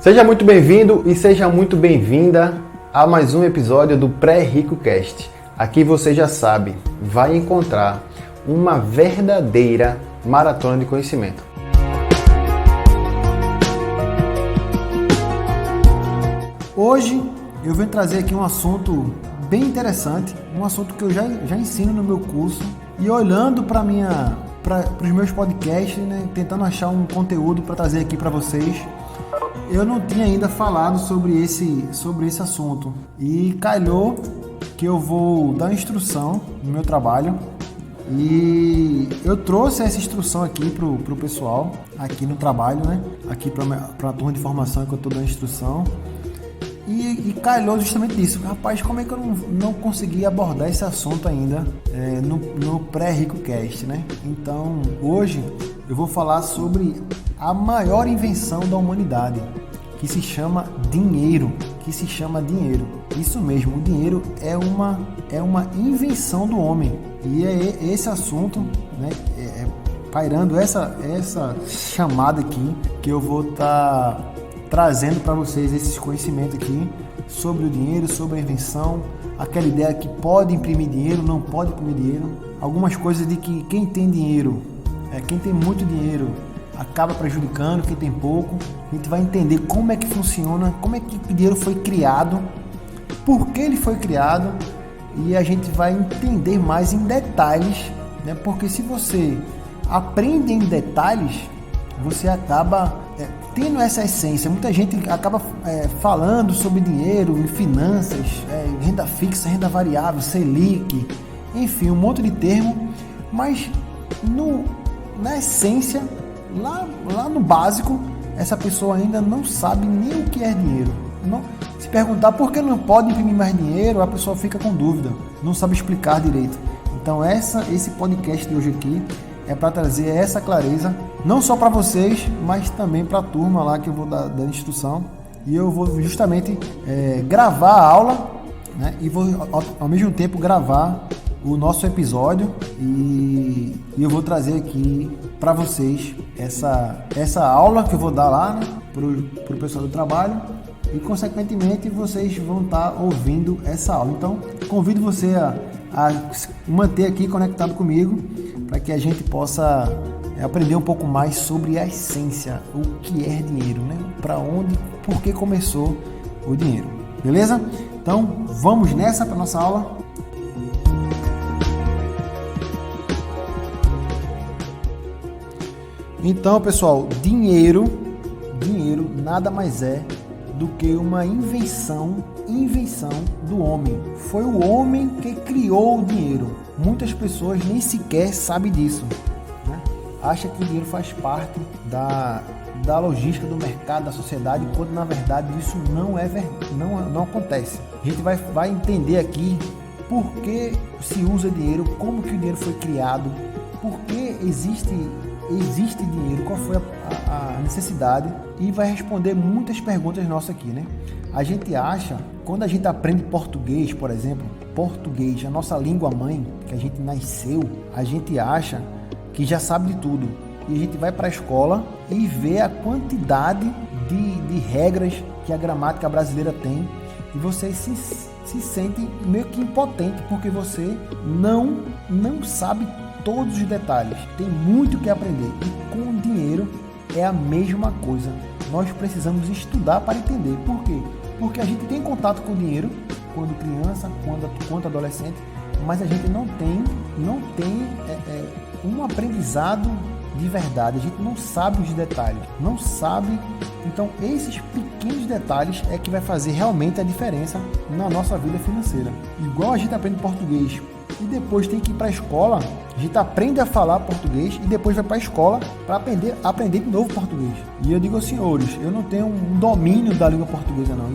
Seja muito bem-vindo e seja muito bem-vinda a mais um episódio do Pré-Rico Cast. Aqui você já sabe, vai encontrar uma verdadeira maratona de conhecimento. Hoje eu venho trazer aqui um assunto bem interessante, um assunto que eu já ensino no meu curso e olhando para os meus podcasts, né, tentando achar um conteúdo para trazer aqui para vocês. Eu não tinha ainda falado sobre esse assunto e calhou que eu vou dar instrução no meu trabalho e eu trouxe essa instrução aqui pro pessoal aqui no trabalho, né? Aqui para a turma de formação que eu estou dando instrução e calhou justamente disso. Rapaz, como é que eu não consegui abordar esse assunto ainda no Pré-Rico Cast, né? Então, hoje eu vou falar sobre a maior invenção da humanidade, que se chama dinheiro, Isso mesmo, o dinheiro é uma invenção do homem. E é esse assunto, né, pairando essa chamada aqui, que eu vou estar trazendo para vocês esses conhecimentos aqui sobre o dinheiro, sobre a invenção, aquela ideia que pode imprimir dinheiro, não pode imprimir dinheiro, algumas coisas de que quem tem dinheiro, quem tem muito dinheiro, acaba prejudicando quem tem pouco. A gente vai entender como é que funciona, como é que o dinheiro foi criado, por que ele foi criado, e a gente vai entender mais em detalhes, né? Porque se você aprende em detalhes, você acaba tendo essa essência. Muita gente acaba falando sobre dinheiro, em finanças, renda fixa, renda variável, Selic, enfim, um monte de termo, mas na essência, lá no básico, essa pessoa ainda não sabe nem o que é dinheiro. Se perguntar por que não pode imprimir mais dinheiro, a pessoa fica com dúvida, não sabe explicar direito. Então esse podcast de hoje aqui é para trazer essa clareza, não só para vocês, mas também para a turma lá que eu vou dar instrução. E eu vou justamente gravar a aula, né, e vou ao mesmo tempo gravar o nosso episódio e eu vou trazer aqui para vocês essa aula que eu vou dar lá, né, pro pessoal do trabalho, e consequentemente vocês vão estar ouvindo essa aula. Então convido você a manter aqui conectado comigo para que a gente possa aprender um pouco mais sobre a essência, o que é dinheiro, né? Por que começou o dinheiro, beleza? Então vamos nessa para nossa aula. Então, pessoal, dinheiro nada mais é do que uma invenção do homem. Foi o homem que criou o dinheiro. Muitas pessoas nem sequer sabem disso, né? Acha que o dinheiro faz parte da logística do mercado, da sociedade, quando na verdade isso não acontece. A gente vai entender aqui por que se usa dinheiro, como que o dinheiro foi criado, por que existe dinheiro, qual foi a necessidade, e vai responder muitas perguntas nossas aqui, né? A gente acha, quando a gente aprende português, por exemplo, a nossa língua mãe, que a gente nasceu, a gente acha que já sabe de tudo. E a gente vai para a escola e vê a quantidade de regras que a gramática brasileira tem, e você se sente meio que impotente, porque você não sabe todos os detalhes. Tem muito que aprender, e com o dinheiro é a mesma coisa. Nós precisamos estudar para entender. Por quê? Porque a gente tem contato com o dinheiro quando criança, quando adolescente, mas a gente não tem um aprendizado de verdade. A gente não sabe os detalhes, não sabe. Então esses pequenos detalhes é que vai fazer realmente a diferença na nossa vida financeira. Igual a gente aprende português e depois tem que ir para a escola, a gente aprende a falar português e depois vai para a escola para aprender de novo português. E eu digo aos senhores, eu não tenho um domínio da língua portuguesa não.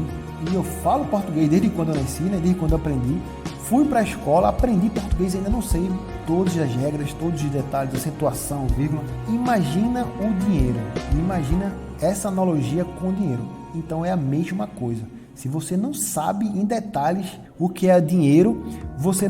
E eu falo português desde quando eu nasci, né? Desde quando eu aprendi. Fui para a escola, aprendi português, ainda não sei todas as regras, todos os detalhes, acentuação, vírgula. Imagina o dinheiro, imagina essa analogia com o dinheiro. Então é a mesma coisa. Se você não sabe em detalhes o que é dinheiro, você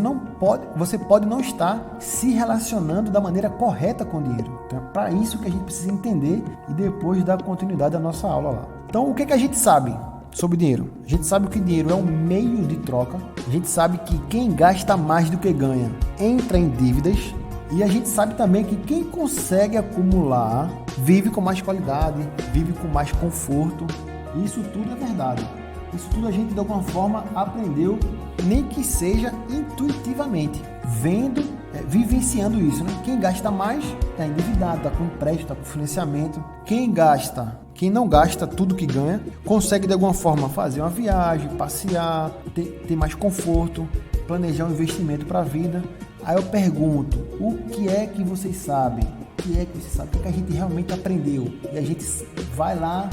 pode não estar se relacionando da maneira correta com o dinheiro. Então é para isso que a gente precisa entender e depois dar continuidade à nossa aula lá. Então o que a gente sabe sobre dinheiro? A gente sabe que dinheiro é um meio de troca. A gente sabe que quem gasta mais do que ganha entra em dívidas. E a gente sabe também que quem consegue acumular vive com mais qualidade, vive com mais conforto. Isso tudo é verdade. Isso tudo a gente de alguma forma aprendeu, nem que seja intuitivamente, vendo, vivenciando isso, né? Quem gasta mais está endividado, está com empréstimo, está com financiamento. Quem não gasta tudo que ganha, consegue de alguma forma fazer uma viagem, passear, ter mais conforto, planejar um investimento para a vida. Aí eu pergunto, o que é que vocês sabem? O que é que a gente realmente aprendeu? E a gente vai lá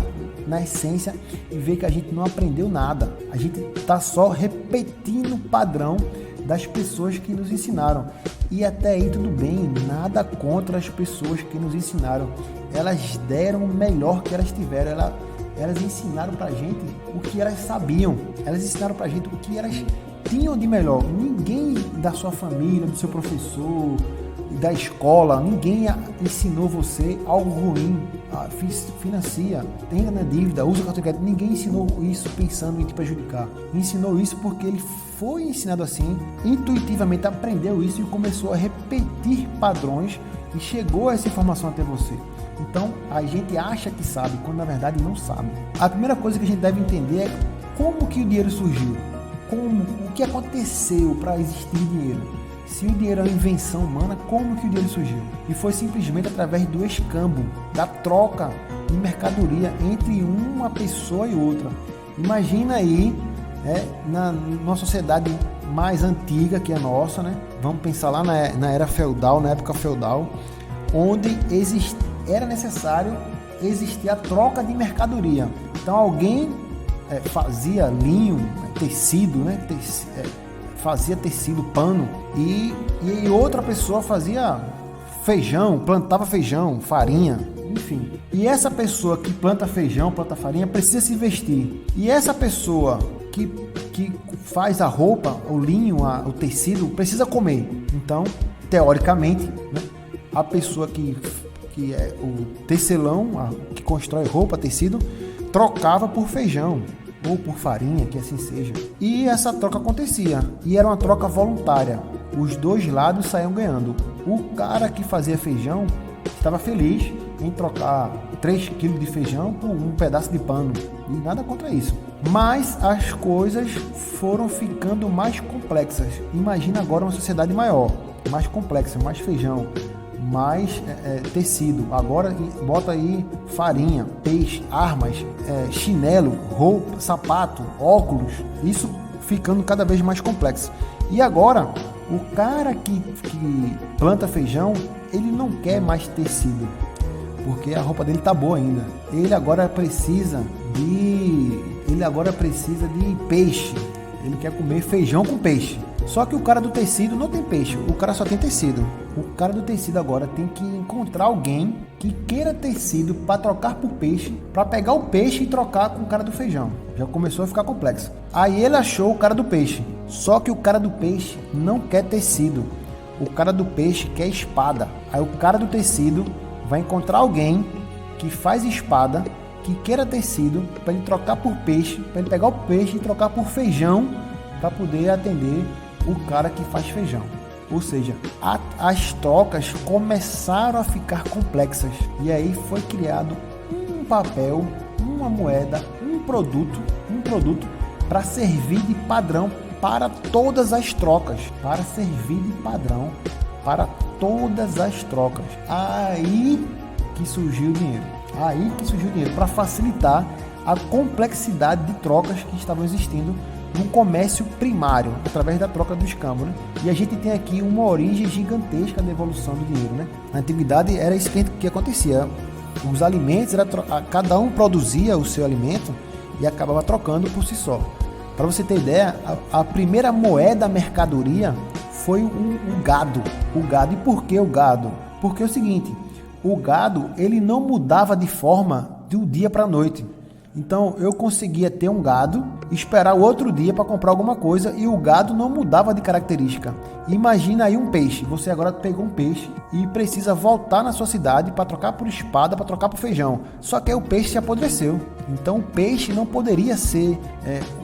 na essência e vê que a gente não aprendeu nada. A gente está só repetindo o padrão das pessoas que nos ensinaram. E até aí tudo bem, nada contra as pessoas que nos ensinaram. Elas deram o melhor que elas tiveram. Elas ensinaram pra gente o que elas sabiam. Elas ensinaram pra gente o que elas tinham de melhor. Ninguém da sua família, do seu professor, da escola, ninguém ensinou você algo ruim. Financia, tenha na dívida, usa o cartão de crédito. Ninguém ensinou isso pensando em te prejudicar. Ensinou isso porque ele foi ensinado assim, intuitivamente aprendeu isso e começou a repetir padrões e chegou essa informação até você. Então, a gente acha que sabe, quando na verdade não sabe. A primeira coisa que a gente deve entender é como que o dinheiro surgiu. O que aconteceu para existir dinheiro? Se o dinheiro é uma invenção humana, como que o dinheiro surgiu? E foi simplesmente através do escambo, da troca de mercadoria entre uma pessoa e outra. Imagina aí, numa sociedade mais antiga que a nossa, né? Vamos pensar lá na era feudal, na época feudal, onde era necessário existir a troca de mercadoria. Então alguém fazia linho, tecido, né? Fazia tecido, pano, e outra pessoa fazia feijão, plantava feijão, farinha, enfim. E essa pessoa que planta feijão, planta farinha, precisa se vestir. E essa pessoa que faz a roupa, o linho, o tecido, precisa comer. Então, teoricamente, né, a pessoa que é o tecelão, que constrói roupa, tecido, trocava por feijão ou por farinha, que assim seja. E essa troca acontecia, e era uma troca voluntária. Os dois lados saíam ganhando. O cara que fazia feijão estava feliz em trocar 3 kg de feijão por um pedaço de pano, e nada contra isso. Mas as coisas foram ficando mais complexas. Imagina agora uma sociedade maior, mais complexa, mais feijão, mais tecido. Agora bota aí farinha, peixe, armas, chinelo, roupa, sapato, óculos. Isso ficando cada vez mais complexo. E agora, o cara que planta feijão, ele não quer mais tecido, porque a roupa dele tá boa ainda. Ele agora precisa de peixe. Ele quer comer feijão com peixe. Só que o cara do tecido não tem peixe, o cara só tem tecido. O cara do tecido agora tem que encontrar alguém que queira tecido para trocar por peixe, para pegar o peixe e trocar com o cara do feijão. Já começou a ficar complexo. Aí ele achou o cara do peixe, só que o cara do peixe não quer tecido. O cara do peixe quer espada. Aí o cara do tecido vai encontrar alguém que faz espada, que queira tecido, para ele trocar por peixe, para ele pegar o peixe e trocar por feijão, para poder atender o cara que faz feijão. Ou seja, as trocas começaram a ficar complexas. E aí foi criado um papel, uma moeda, um produto para servir de padrão para todas as trocas. Para servir de padrão para todas as trocas. Aí que surgiu o dinheiro. Para facilitar a complexidade de trocas que estavam existindo no comércio primário, através da troca do escambo, né? E a gente tem aqui uma origem gigantesca da evolução do dinheiro, né? Na antiguidade era isso que acontecia. Os alimentos, cada um produzia o seu alimento e acabava trocando por si só. Para você ter ideia, a primeira moeda mercadoria foi o gado. O gado. E por que o gado? Porque é o seguinte, o gado ele não mudava de forma do dia para a noite. Então eu conseguia ter um gado, esperar o outro dia para comprar alguma coisa e o gado não mudava de característica. Imagina aí um peixe, você agora pegou um peixe e precisa voltar na sua cidade para trocar por espada, para trocar por feijão. Só que aí o peixe se apodreceu. Então o peixe não poderia ser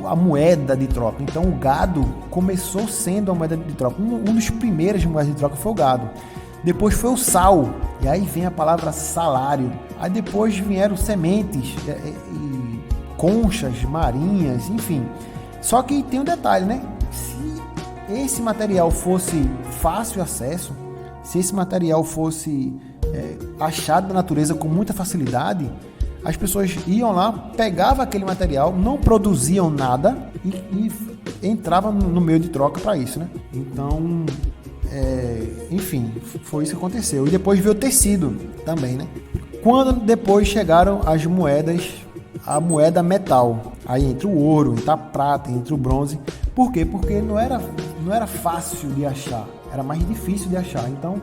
a moeda de troca. Então o gado começou sendo a moeda de troca. Um dos primeiros moedas de troca foi o gado. Depois foi o sal, e aí vem a palavra salário. Aí depois vieram sementes e conchas marinhas, enfim. Só que tem um detalhe, né? Se esse material fosse fácil acesso, se esse material fosse achado da natureza com muita facilidade, as pessoas iam lá, pegavam aquele material, não produziam nada e entravam no meio de troca para isso, né? Então... enfim, foi isso que aconteceu. E depois veio o tecido também, né? Quando depois chegaram as moedas, a moeda metal, aí entre o ouro, entre a prata, entre o bronze. Por quê? Porque não era fácil de achar, era mais difícil de achar. Então,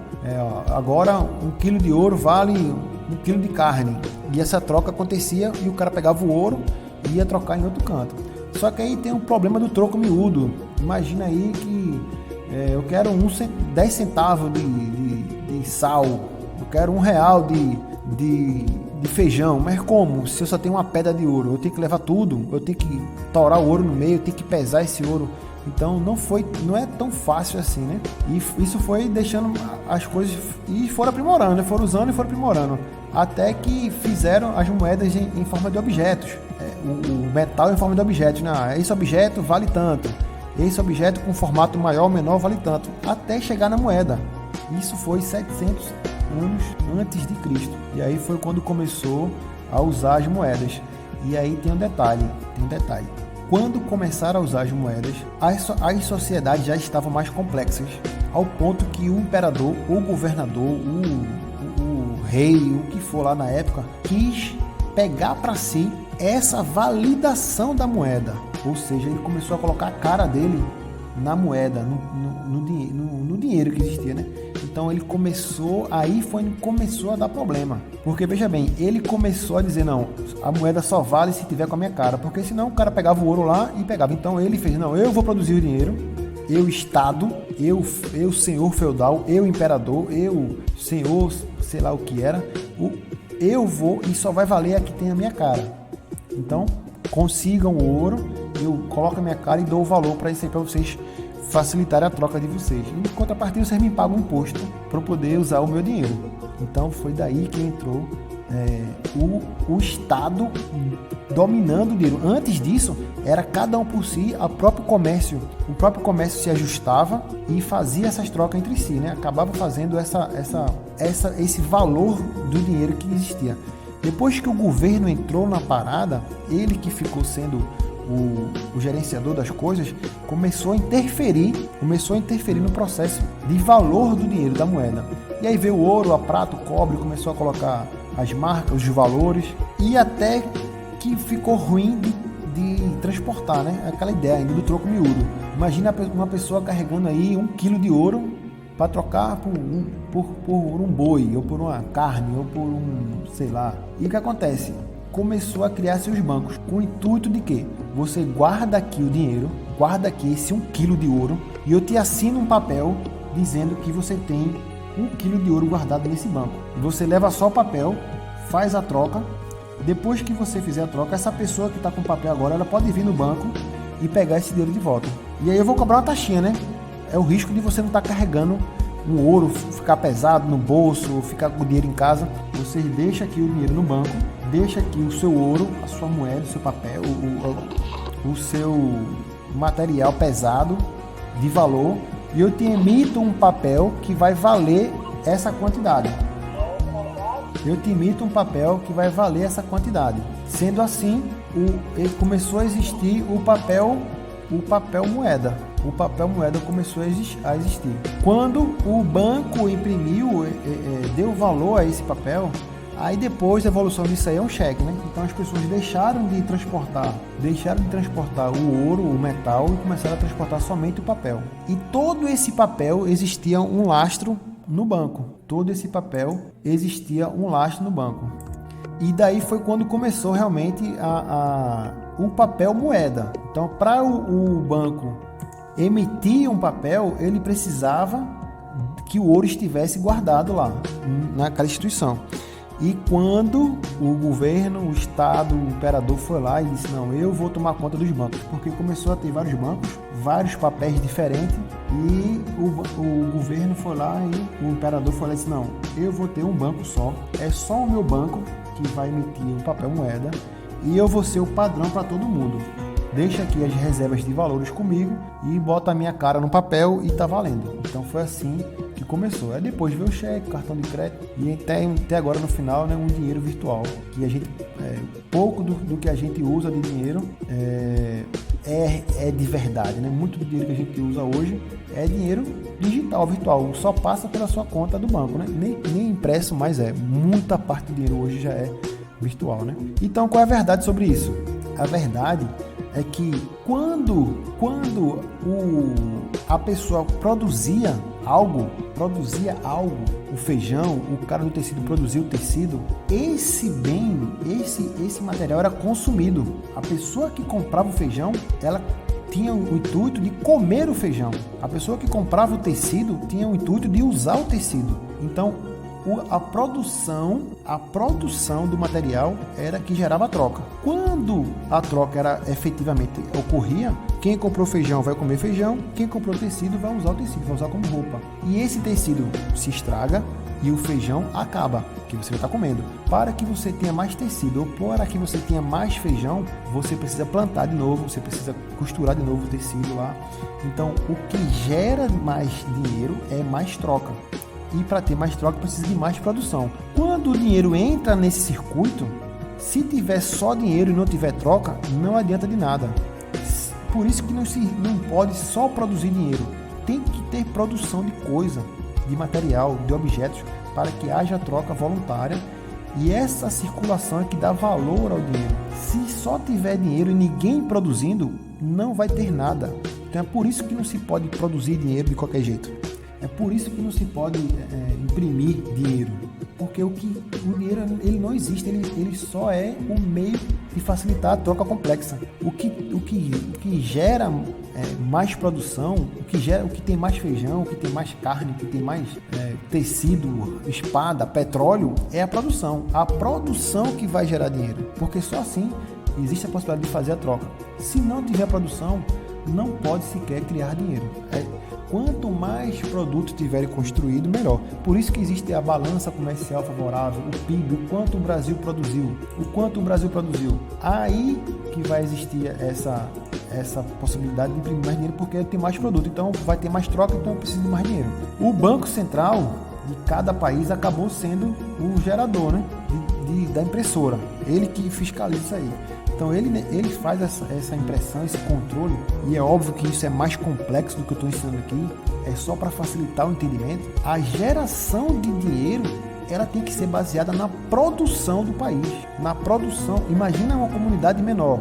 agora 1 quilo de ouro vale 1 quilo de carne. E essa troca acontecia e o cara pegava o ouro e ia trocar em outro canto. Só que aí tem um problema do troco miúdo. Imagina aí que eu quero 10 centavos de sal, eu quero R$1 de feijão, mas como? Se eu só tenho uma pedra de ouro, eu tenho que levar tudo, eu tenho que torar o ouro no meio, eu tenho que pesar esse ouro. Então não é tão fácil assim, né? E isso foi deixando as coisas e foram aprimorando, né? Foram usando e foram aprimorando, até que fizeram as moedas em forma de objetos, o metal em forma de objetos, né? Esse objeto vale tanto. Esse objeto com formato maior ou menor vale tanto, até chegar na moeda. Isso foi 700 anos antes de Cristo. E aí foi quando começou a usar as moedas. E aí tem um detalhe. Quando começaram a usar as moedas, as sociedades já estavam mais complexas, ao ponto que o imperador, o governador, o rei, o que for lá na época, quis pegar para si essa validação da moeda. Ou seja, ele começou a colocar a cara dele na moeda, no dinheiro que existia, né? Então ele começou a dar problema. Porque veja bem, ele começou a dizer, não, a moeda só vale se tiver com a minha cara. Porque senão o cara pegava o ouro lá e pegava. Então ele fez, não, eu vou produzir o dinheiro, eu Estado, eu senhor feudal, eu imperador, eu senhor, sei lá o que era, eu vou e só vai valer a que tem a minha cara. Então consigam o ouro, eu coloco a minha cara e dou o valor para isso aí, para vocês facilitarem a troca de vocês. Em contrapartida, vocês me pagam um imposto para eu poder usar o meu dinheiro. Então foi daí que entrou o Estado dominando o dinheiro. Antes disso, era cada um por si, o próprio comércio se ajustava e fazia essas trocas entre si, né? Acabava fazendo esse valor do dinheiro que existia. Depois que o governo entrou na parada, ele que ficou sendo o gerenciador das coisas, começou a interferir no processo de valor do dinheiro, da moeda. E aí veio o ouro, a prata, o cobre, começou a colocar as marcas, os valores, e até que ficou ruim de transportar, né? Aquela ideia ainda do troco miúdo. Imagina uma pessoa carregando aí 1 quilo de ouro para trocar por um boi, ou por uma carne, ou por sei lá. E o que acontece? Começou a criar-se os bancos, com o intuito de que você guarda aqui o dinheiro, guarda aqui esse 1 quilo de ouro, e eu te assino um papel dizendo que você tem 1 quilo de ouro guardado nesse banco. Você leva só o papel, faz a troca. Depois que você fizer a troca, essa pessoa que está com o papel agora, ela pode vir no banco e pegar esse dinheiro de volta. E aí eu vou cobrar uma taxinha, né? É o risco de você não estar carregando um ouro, ficar pesado no bolso, ou ficar com o dinheiro em casa. Você deixa aqui o dinheiro no banco, deixa aqui o seu ouro, a sua moeda, o seu papel, o seu material pesado de valor, e eu te emito um papel que vai valer essa quantidade. Sendo assim, ele começou a existir o papel moeda. O papel moeda começou a existir. Quando o banco imprimiu, deu valor a esse papel, aí depois da evolução disso aí é um cheque, né? Então as pessoas deixaram de transportar o ouro, o metal, e começaram a transportar somente o papel. E todo esse papel existia um lastro no banco. E daí foi quando começou realmente o papel moeda. Então, para o banco emitir um papel, ele precisava que o ouro estivesse guardado lá, naquela instituição. E quando o governo, o Estado, o imperador foi lá e disse, não, eu vou tomar conta dos bancos, porque começou a ter vários bancos, vários papéis diferentes, e o governo foi lá e o imperador foi lá e disse, não, eu vou ter um banco só, é só o meu banco que vai emitir o papel moeda, e eu vou ser o padrão para todo mundo. Deixa aqui as reservas de valores comigo e bota a minha cara no papel e tá valendo. Então foi assim que começou. Aí depois veio o cheque, cartão de crédito e até agora no final, né, um dinheiro virtual. Que a gente, pouco do que a gente usa de dinheiro é de verdade, né? Muito do dinheiro que a gente usa hoje é dinheiro digital, virtual. Só passa pela sua conta do banco, né? Nem impresso mais é. Muita parte do dinheiro hoje já é virtual, né? Então qual é a verdade sobre isso? A verdade é que quando a pessoa produzia algo, o feijão, o cara do tecido produzia o tecido, esse bem, esse material era consumido. A pessoa que comprava o feijão, ela tinha o intuito de comer o feijão. A pessoa que comprava o tecido tinha o intuito de usar o tecido. Então, a produção do material era que gerava a troca. Quando a troca efetivamente ocorria, quem comprou feijão vai comer feijão, quem comprou tecido vai usar o tecido, vai usar como roupa. E esse tecido se estraga e o feijão acaba, que você vai estar comendo. Para que você tenha mais tecido ou para que você tenha mais feijão, você precisa plantar de novo, você precisa costurar de novo o tecido lá. Então, o que gera mais dinheiro é mais troca. E para ter mais troca precisa de mais produção. Quando o dinheiro entra nesse circuito, se tiver só dinheiro e não tiver troca, não adianta de nada. Por isso que não pode só produzir dinheiro. Tem que ter produção de coisa, de material, de objetos, para que haja troca voluntária. E essa circulação é que dá valor ao dinheiro. Se só tiver dinheiro e ninguém produzindo, não vai ter nada. Então é por isso que não se pode produzir dinheiro de qualquer jeito. É por isso que não se pode imprimir dinheiro, porque o dinheiro ele não existe, ele só é um meio de facilitar a troca complexa. O que gera mais produção, o que tem mais feijão, o que tem mais carne, o que tem mais tecido, espada, petróleo, é a produção. A produção que vai gerar dinheiro, porque só assim existe a possibilidade de fazer a troca. Se não tiver produção, não pode sequer criar dinheiro. Quanto mais produtos tiverem construído, melhor. Por isso que existe a balança comercial favorável, o PIB, o quanto o Brasil produziu. Aí que vai existir essa possibilidade de imprimir mais dinheiro, porque tem mais produto. Então vai ter mais troca, então precisa de mais dinheiro. O Banco Central de cada país acabou sendo o gerador, né, da impressora. Ele que fiscaliza isso aí. Então ele faz essa impressão, esse controle, e é óbvio que isso é mais complexo do que eu estou ensinando aqui, é só para facilitar o entendimento. A geração de dinheiro, ela tem que ser baseada na produção do país, na produção. Imagina uma comunidade menor,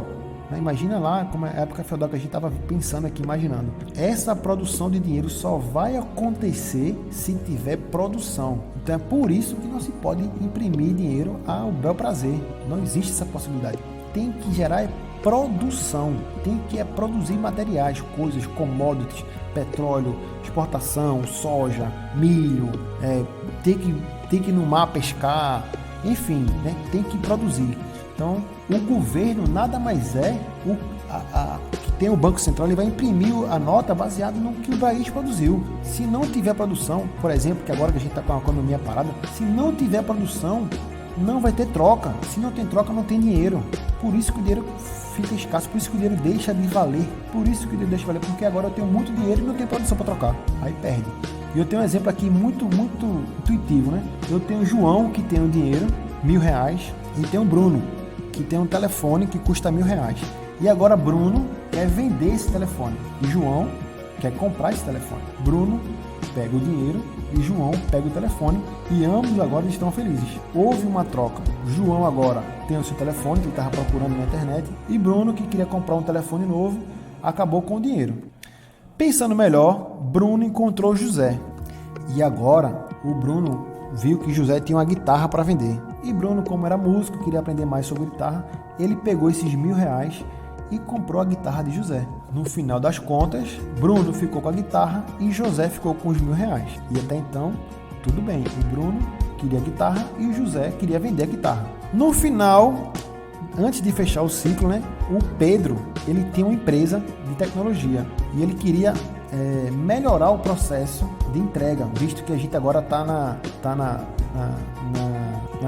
né? Imagina lá, como é a época feudal que a gente estava pensando aqui, imaginando. Essa produção de dinheiro só vai acontecer se tiver produção. Então é por isso que não se pode imprimir dinheiro ao bel prazer. Não existe essa possibilidade. Tem que gerar produção, tem que produzir materiais, coisas, commodities, petróleo, exportação, soja, milho, tem que ir no mar pescar, enfim, né? Tem que produzir. Então, o governo nada mais que tem o Banco Central, ele vai imprimir a nota baseada no que o país produziu. Se não tiver produção, por exemplo, que agora que a gente está com a economia parada, se não tiver produção, não vai ter troca. Se não tem troca, não tem dinheiro. Por isso que o dinheiro fica escasso, por isso que o dinheiro deixa de valer. Por isso que o dinheiro deixa de valer, porque agora eu tenho muito dinheiro e não tenho produção para trocar. Aí perde. E eu tenho um exemplo aqui muito intuitivo, né? Eu tenho o João, que tem o dinheiro, R$1.000, e tem o Bruno, que tem um telefone que custa R$1.000. E agora Bruno quer vender esse telefone. E João quer comprar esse telefone. Bruno pega o dinheiro e João pega o telefone e ambos agora estão felizes. Houve uma troca. João agora tem o seu telefone que ele estava procurando na internet e Bruno, que queria comprar um telefone novo, acabou com o dinheiro. Pensando melhor, Bruno encontrou José. E agora o Bruno viu que José tinha uma guitarra para vender. E Bruno, como era músico, queria aprender mais sobre guitarra, ele pegou esses R$1.000 e comprou a guitarra de José. No final das contas, Bruno ficou com a guitarra e José ficou com os R$1.000. E até então, tudo bem. O Bruno queria a guitarra e o José queria vender a guitarra. No final, antes de fechar o ciclo, né, o Pedro, ele tinha uma empresa de tecnologia e ele queria melhorar o processo de entrega, visto que a gente agora está na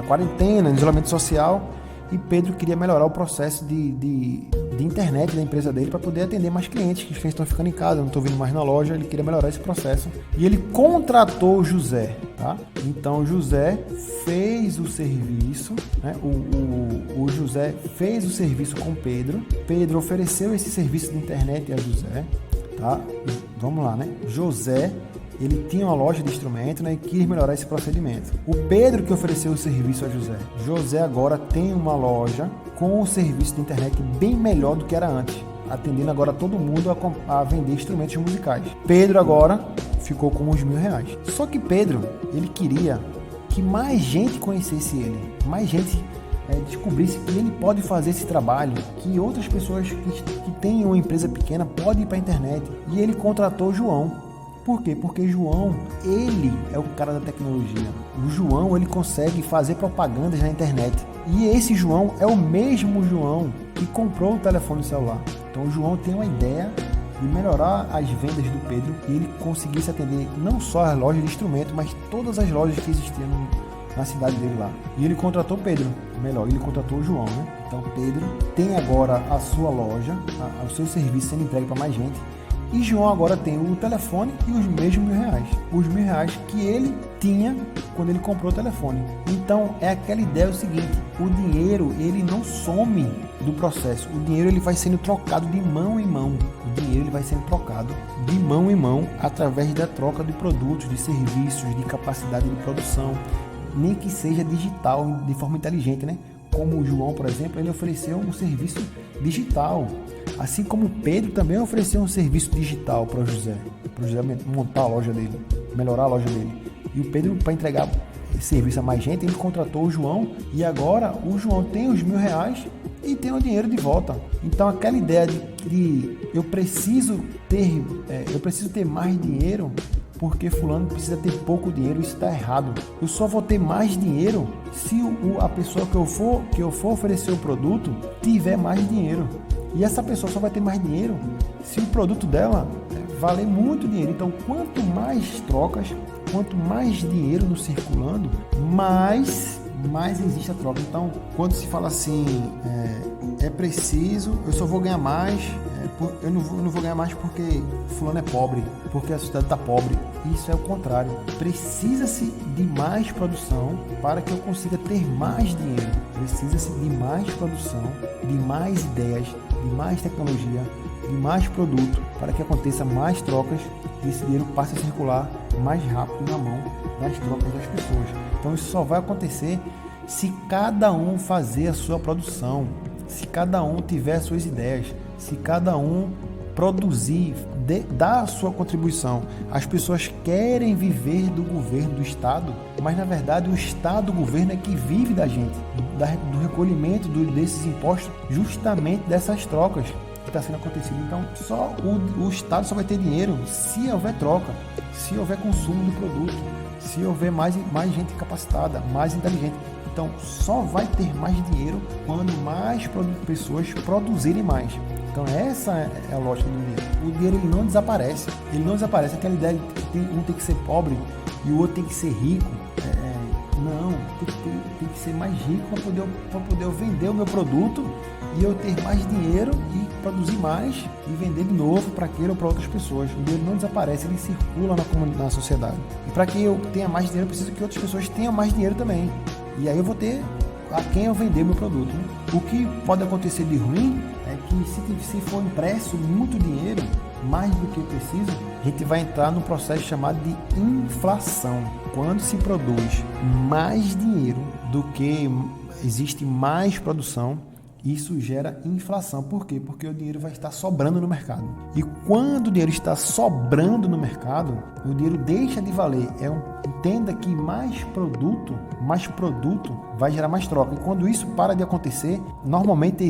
quarentena, no isolamento social, e Pedro queria melhorar o processo de internet da empresa dele para poder atender mais clientes, que estão ficando em casa, não estão vindo mais na loja. Ele queria melhorar esse processo e ele contratou o José, tá? Então o José fez o serviço, né? O José fez o serviço com Pedro. Pedro ofereceu esse serviço de internet a José, tá? Vamos lá, né? José, ele tinha uma loja de instrumento, né, e quis melhorar esse procedimento. O Pedro que ofereceu o serviço a José. José agora tem uma loja com o serviço de internet bem melhor do que era antes, atendendo agora todo mundo a vender instrumentos musicais. Pedro agora ficou com os R$1.000. Só que Pedro, ele queria que mais gente conhecesse ele, mais gente descobrisse que ele pode fazer esse trabalho, que outras pessoas que têm uma empresa pequena podem ir para a internet. E ele contratou o João. Por quê? Porque João, ele é o cara da tecnologia. O João, ele consegue fazer propagandas na internet. E esse João é o mesmo João que comprou o telefone celular. Então o João tem uma ideia de melhorar as vendas do Pedro e ele conseguisse atender não só as lojas de instrumento, mas todas as lojas que existiam na cidade dele lá. E ele contratou Pedro, melhor, ele contratou o João, né? Então Pedro tem agora a sua loja, o seu serviço sendo entregue para mais gente. E João agora tem o telefone e os mesmos R$1.000. Os R$1.000 que ele tinha quando ele comprou o telefone. Então, é aquela ideia, o seguinte: o dinheiro, ele não some do processo. O dinheiro, ele vai sendo trocado de mão em mão. O dinheiro, ele vai sendo trocado de mão em mão através da troca de produtos, de serviços, de capacidade de produção. Nem que seja digital, de forma inteligente, né? Como o João, por exemplo, ele ofereceu um serviço digital. Assim como o Pedro também ofereceu um serviço digital para o José montar a loja dele, melhorar a loja dele. E o Pedro, para entregar esse serviço a mais gente, ele contratou o João e agora o João tem os R$1.000 e tem o dinheiro de volta. Então aquela ideia de eu preciso ter mais dinheiro porque fulano precisa ter pouco dinheiro, isso está errado. Eu só vou ter mais dinheiro se a pessoa que eu for oferecer o produto tiver mais dinheiro. E essa pessoa só vai ter mais dinheiro se o produto dela valer muito dinheiro. Então, quanto mais trocas, quanto mais dinheiro no circulando, mais existe a troca. Então, quando se fala assim, é preciso, eu só vou ganhar mais, eu não vou ganhar mais porque fulano é pobre, porque a sociedade está pobre. Isso é o contrário. Precisa-se de mais produção para que eu consiga ter mais dinheiro. Precisa-se de mais produção, de mais ideias, de mais tecnologia, de mais produto, para que aconteça mais trocas e esse dinheiro passe a circular mais rápido na mão das trocas das pessoas. Então isso só vai acontecer se cada um fazer a sua produção, se cada um tiver as suas ideias, se cada um produzir, dar a sua contribuição. As pessoas querem viver do governo, do Estado, mas na verdade o Estado, o governo é que vive da gente, do recolhimento desses impostos, justamente dessas trocas que está sendo acontecido. Então só o Estado só vai ter dinheiro se houver troca, se houver consumo do produto, se houver mais gente capacitada, mais inteligente. Então só vai ter mais dinheiro quando mais pessoas produzirem mais. Então essa é a lógica do dinheiro. O dinheiro, ele não desaparece. Ele não desaparece. Aquela ideia de que um tem que ser pobre e o outro tem que ser rico. Não, tem que ser mais rico para poder eu vender o meu produto e eu ter mais dinheiro e produzir mais e vender de novo para aquele ou para outras pessoas. O dinheiro não desaparece, ele circula na sociedade. E para que eu tenha mais dinheiro, eu preciso que outras pessoas tenham mais dinheiro também. E aí eu vou ter a quem eu vender meu produto, né? O que pode acontecer de ruim é que se for impresso muito dinheiro, mais do que preciso, a gente vai entrar num processo chamado de inflação. Quando se produz mais dinheiro do que existe mais produção, Isso gera inflação. Por quê? Porque o dinheiro vai estar sobrando no mercado. E quando o dinheiro está sobrando no mercado, o dinheiro deixa de valer. Entenda que mais produto vai gerar mais troca. E quando isso para de acontecer, normalmente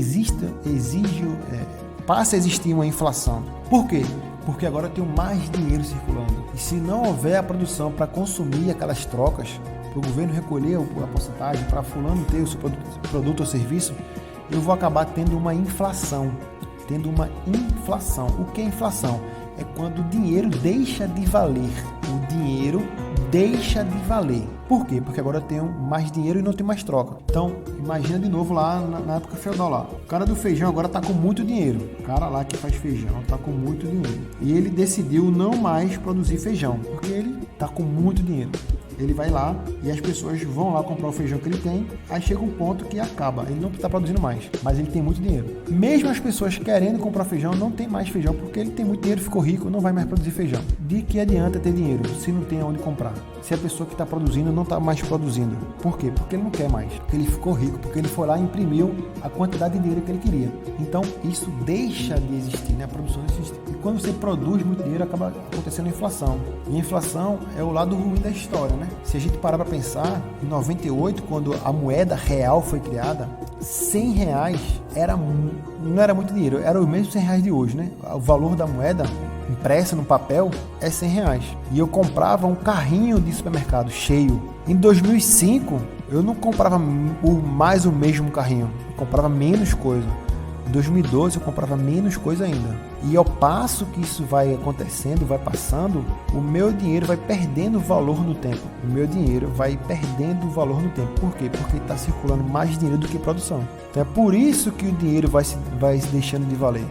passa a existir uma inflação. Por quê? Porque agora eu tenho mais dinheiro circulando. E se não houver a produção para consumir aquelas trocas, para o governo recolher a porcentagem, para fulano ter o seu produto ou serviço, eu vou acabar tendo uma inflação. O que é inflação? É quando o dinheiro deixa de valer. O dinheiro deixa de valer. Por quê? Porque agora eu tenho mais dinheiro e não tenho mais troca. Então, imagina de novo lá na época feudal lá. O cara do feijão agora está com muito dinheiro. O cara lá que faz feijão está com muito dinheiro. E ele decidiu não mais produzir feijão, porque ele está com muito dinheiro. Ele vai lá e as pessoas vão lá comprar o feijão que ele tem, aí chega um ponto que acaba, ele não está produzindo mais, mas ele tem muito dinheiro. Mesmo as pessoas querendo comprar feijão, não tem mais feijão, porque ele tem muito dinheiro, ficou rico, não vai mais produzir feijão. De que adianta ter dinheiro se não tem onde comprar? Se a pessoa que está produzindo não está mais produzindo. Por quê? Porque ele não quer mais, porque ele ficou rico, porque ele foi lá e imprimiu a quantidade de dinheiro que ele queria. Então isso deixa de existir, né? A produção não existe. E quando você produz muito dinheiro, acaba acontecendo inflação. E a inflação é o lado ruim da história, né? Se a gente parar para pensar, em 98, quando a moeda real foi criada, R$100 não era muito dinheiro, era os mesmos R$100 de hoje, né? O valor da moeda impressa no papel é R$100. E eu comprava um carrinho de supermercado cheio. Em 2005, eu não comprava mais o mesmo carrinho, eu comprava menos coisa. Em 2012 eu comprava menos coisa ainda. E ao passo que isso vai acontecendo, vai passando, o meu dinheiro vai perdendo valor no tempo. O meu dinheiro vai perdendo valor no tempo. Por quê? Porque está circulando mais dinheiro do que produção. Então é por isso que o dinheiro vai se deixando de valer.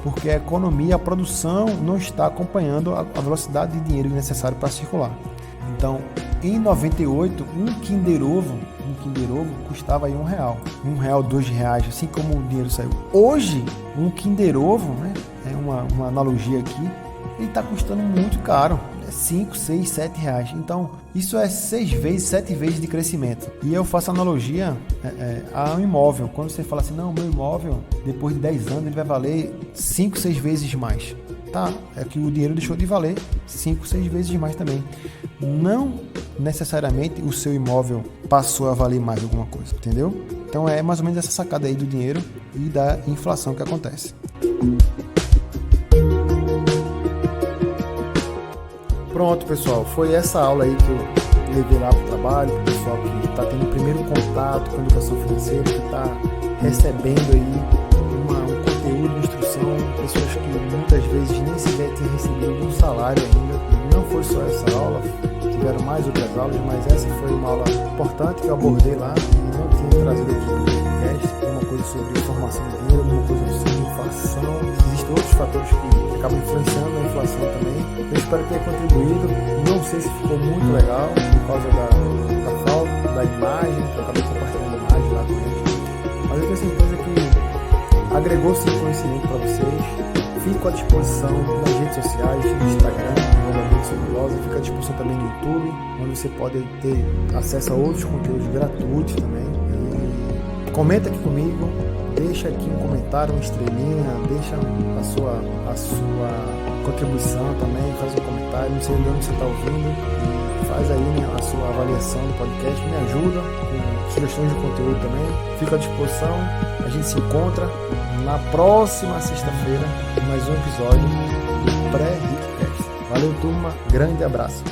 Porque a economia, a produção não está acompanhando a velocidade de dinheiro necessário para circular. Então, em 98, um Kinder Ovo custava aí R$1. R$1, R$2, assim como o dinheiro saiu. Hoje, um Kinder Ovo, né, é uma analogia aqui, ele está custando muito caro. É 5, 6, 7 reais. Então, isso é 6 vezes, 7 vezes de crescimento. E eu faço analogia a um imóvel. Quando você fala assim, não, meu imóvel, depois de 10 anos, ele vai valer 5, 6 vezes mais. Tá? É que o dinheiro deixou de valer 5, 6 vezes mais também. Não necessariamente o seu imóvel passou a valer mais alguma coisa, entendeu? Então é mais ou menos essa sacada aí do dinheiro e da inflação que acontece. Pronto, pessoal, foi essa aula aí que eu levei lá para o trabalho, para o pessoal que está tendo o primeiro contato com a educação financeira, que está recebendo aí um conteúdo de instrução, pessoas que muitas vezes nem sequer tinham recebido um salário ainda. E não foi só essa aula, tiveram mais outras aulas, mas essa foi uma aula importante que eu abordei lá e não tinha trazido aqui no podcast. Uma coisa sobre formação de dinheiro, uma coisa sobre inflação. Existem outros fatores que acabam influenciando a inflação também. Eu espero ter contribuído. Não sei se ficou muito legal por causa da falta da imagem, que eu acabei compartilhando a imagem lá com eles. Mas eu tenho certeza que agregou sim conhecimento para vocês. Fico à disposição nas redes sociais, no Instagram, fica à disposição também no YouTube, onde você pode ter acesso a outros conteúdos gratuitos também. E comenta aqui comigo, deixa aqui um comentário, uma estrelinha, deixa a sua contribuição também, faz um comentário, não sei de onde você está ouvindo, e faz aí, né, a sua avaliação do podcast, me ajuda com sugestões de conteúdo também. Fico à disposição, a gente se encontra na próxima sexta-feira em mais um episódio do Pré-Rico Cast. Valeu, turma, grande abraço.